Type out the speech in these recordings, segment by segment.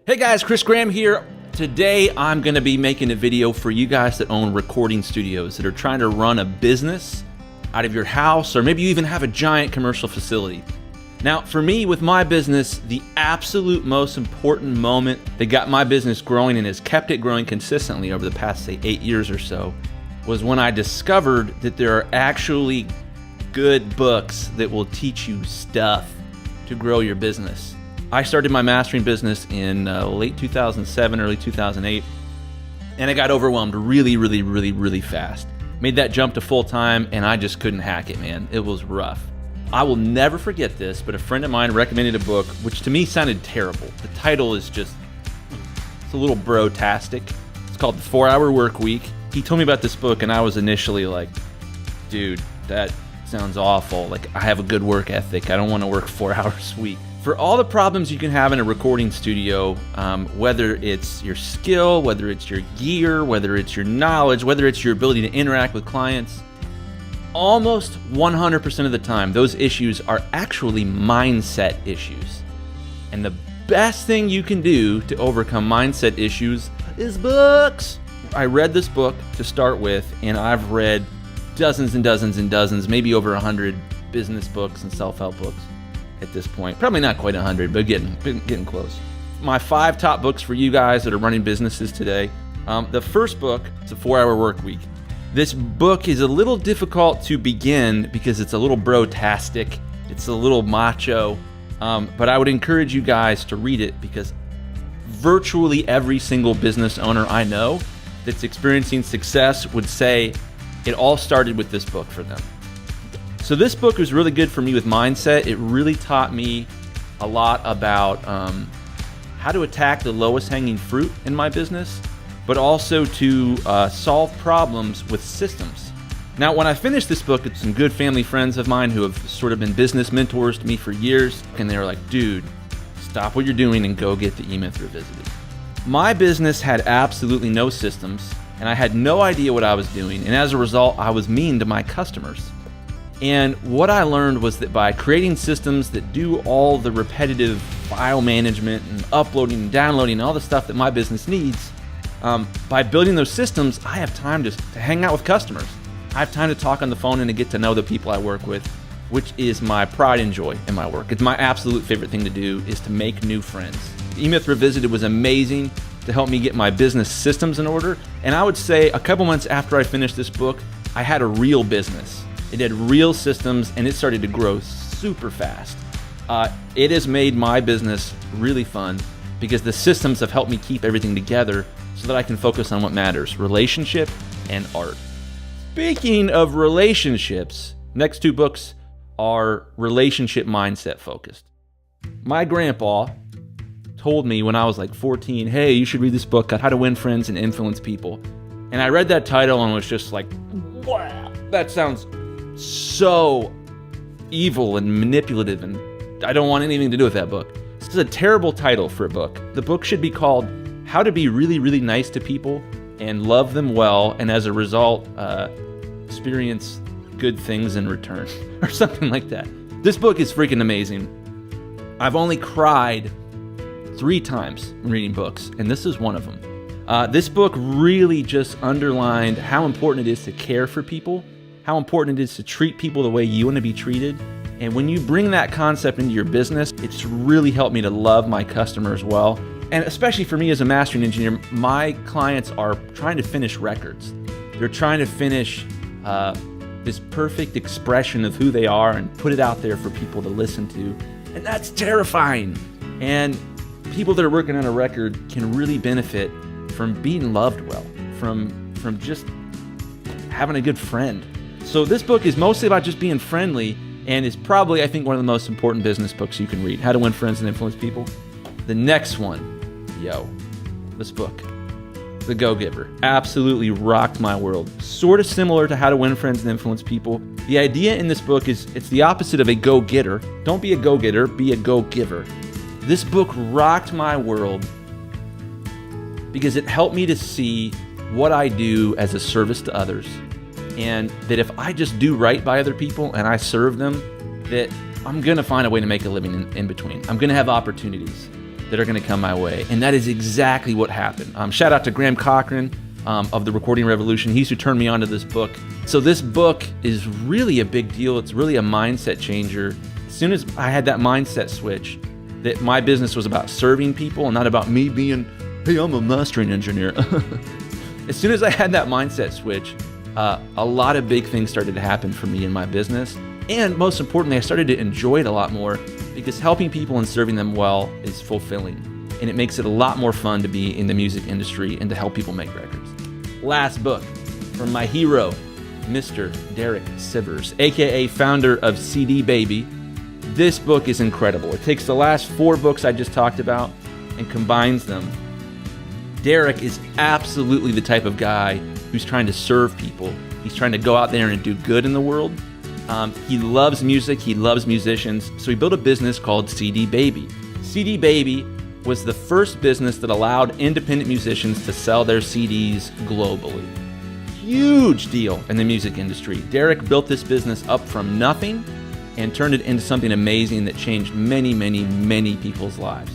Hey guys, Chris Graham here. Today I'm going to be making a video for you guys that own recording studios that are trying to run a business out of your house, or maybe you even have a giant commercial facility. Now, for me, with my business, the absolute most important moment that got my business growing and has kept it growing consistently over the past, say, 8 years or so, was when I discovered that there are actually good books that will teach you stuff to grow your business. I started my mastering business in late 2007, early 2008, and I got overwhelmed really fast. Made that jump to full-time, and I just couldn't hack it, man. It was rough. I will never forget this, but a friend of mine recommended a book, which to me sounded terrible. The title is just, it's a little bro-tastic. It's called The 4-Hour Work Week. He told me about this book, and I was initially like, dude, that sounds awful. Like, I have a good work ethic. I don't want to work 4 hours a week. For all the problems you can have in a recording studio, whether it's your skill, whether it's your gear, whether it's your knowledge, whether it's your ability to interact with clients, almost 100% of the time, those issues are actually mindset issues. And the best thing you can do to overcome mindset issues is books. I read this book to start with, and I've read dozens and dozens and dozens, maybe over 100 business books and self-help books at this point. Probably not quite 100, but getting close. My 5 top books for you guys that are running businesses today. The first book is A 4-Hour Work Week. This book is a little difficult to begin because it's a little bro-tastic. It's a little macho, but I would encourage you guys to read it because virtually every single business owner I know that's experiencing success would say it all started with this book for them. So this book was really good for me with mindset. It really taught me a lot about how to attack the lowest hanging fruit in my business, but also to solve problems with systems. Now, when I finished this book, it's some good family friends of mine who have sort of been business mentors to me for years, and they were like, dude, stop what you're doing and go get the E-Myth Revisited. My business had absolutely no systems, and I had no idea what I was doing, and as a result, I was mean to my customers. And what I learned was that by creating systems that do all the repetitive file management and uploading and downloading and all the stuff that my business needs, by building those systems, I have time to hang out with customers. I have time to talk on the phone and to get to know the people I work with, which is my pride and joy in my work. It's my absolute favorite thing to do is to make new friends. E-Myth Revisited was amazing to help me get my business systems in order. And I would say a couple months after I finished this book, I had a real business. It had real systems, and it started to grow super fast. It has made my business really fun because the systems have helped me keep everything together so that I can focus on what matters, relationship and art. Speaking of relationships, next 2 books are relationship mindset focused. My grandpa told me when I was like 14, hey, you should read this book, How to Win Friends and Influence People. And I read that title and was just like, wow, that sounds so evil and manipulative, and I don't want anything to do with that book. This is a terrible title for a book. The book should be called How to Be Really Nice to People and Love Them Well, and as a result, experience good things in return, or something like that. This book is freaking amazing. I've only cried 3 times in reading books, and this is one of them. This book really just underlined how important it is to care for people, how important it is to treat people the way you want to be treated. And when you bring that concept into your business, it's really helped me to love my customers well. And especially for me as a mastering engineer, my clients are trying to finish records. They're trying to finish this perfect expression of who they are and put it out there for people to listen to. And that's terrifying. And people that are working on a record can really benefit from being loved well, from just having a good friend. So this book is mostly about just being friendly, and is probably, I think, one of the most important business books you can read, How to Win Friends and Influence People. The next one, this book, The Go-Giver, absolutely rocked my world. Sort of similar to How to Win Friends and Influence People. The idea in this book is it's the opposite of a go-getter. Don't be a go-getter, be a go-giver. This book rocked my world because it helped me to see what I do as a service to others, and that if I just do right by other people and I serve them, that I'm gonna find a way to make a living in between. I'm gonna have opportunities. that are going to come my way. And that is exactly what happened. Shout out to Graham Cochran of the Recording Revolution. He's who turned me on to this book. So this book is really a big deal. It's really a mindset changer. As soon as I had that mindset switch, that my business was about serving people and not about me being, hey, I'm a mastering engineer. As soon as I had that mindset switch, a lot of big things started to happen for me in my business. And most importantly, I started to enjoy it a lot more because helping people and serving them well is fulfilling. And it makes it a lot more fun to be in the music industry and to help people make records. Last book from my hero, Mr. Derek Sivers, aka founder of CD Baby. This book is incredible. It takes the last 4 books I just talked about and combines them. Derek is absolutely the type of guy who's trying to serve people. He's trying to go out there and do good in the world. He loves music, he loves musicians, so he built a business called CD Baby. CD Baby was the first business that allowed independent musicians to sell their CDs globally. Huge deal in the music industry. Derek built this business up from nothing and turned it into something amazing that changed many, many, many people's lives.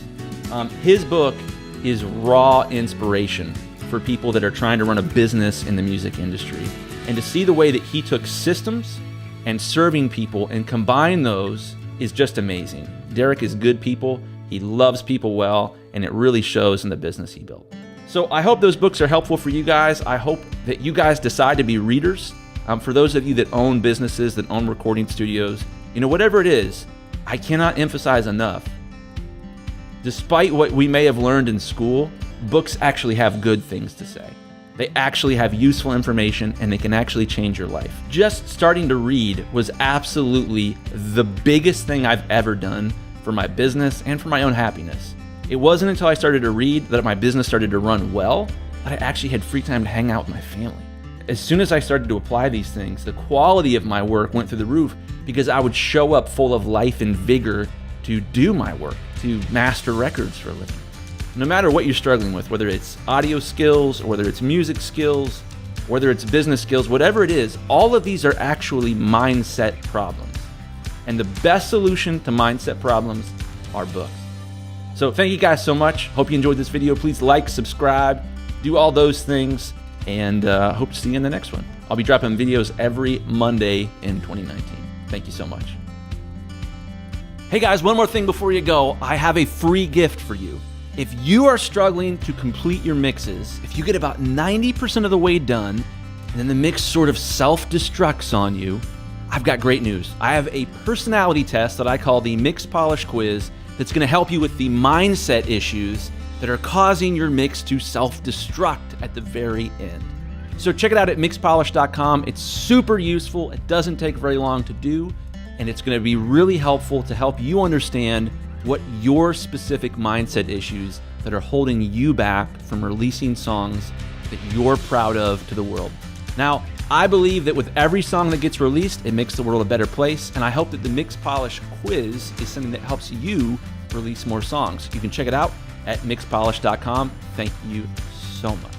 His book is raw inspiration for people that are trying to run a business in the music industry. And to see the way that he took systems and serving people and combine those is just amazing. Derek is good people, he loves people well, and it really shows in the business he built. So I hope those books are helpful for you guys. I hope that you guys decide to be readers. For those of you that own businesses, that own recording studios, whatever it is, I cannot emphasize enough. Despite what we may have learned in school, books actually have good things to say. They actually have useful information and they can actually change your life. Just starting to read was absolutely the biggest thing I've ever done for my business and for my own happiness. It wasn't until I started to read that my business started to run well, that I actually had free time to hang out with my family. As soon as I started to apply these things, the quality of my work went through the roof because I would show up full of life and vigor to do my work, to master records for a living. No matter what you're struggling with, whether it's audio skills, or whether it's music skills, whether it's business skills, whatever it is, all of these are actually mindset problems. And the best solution to mindset problems are books. So thank you guys so much. Hope you enjoyed this video. Please like, subscribe, do all those things, and hope to see you in the next one. I'll be dropping videos every Monday in 2019. Thank you so much. Hey guys, one more thing before you go. I have a free gift for you. If you are struggling to complete your mixes, if you get about 90% of the way done, and then the mix sort of self-destructs on you, I've got great news. I have a personality test that I call the Mix Polish Quiz that's gonna help you with the mindset issues that are causing your mix to self-destruct at the very end. So check it out at mixpolish.com. It's super useful. It doesn't take very long to do, and it's gonna be really helpful to help you understand what your specific mindset issues that are holding you back from releasing songs that you're proud of to the world. Now, I believe that with every song that gets released, it makes the world a better place, and I hope that the Mix Polish Quiz is something that helps you release more songs. You can check it out at mixpolish.com. Thank you so much.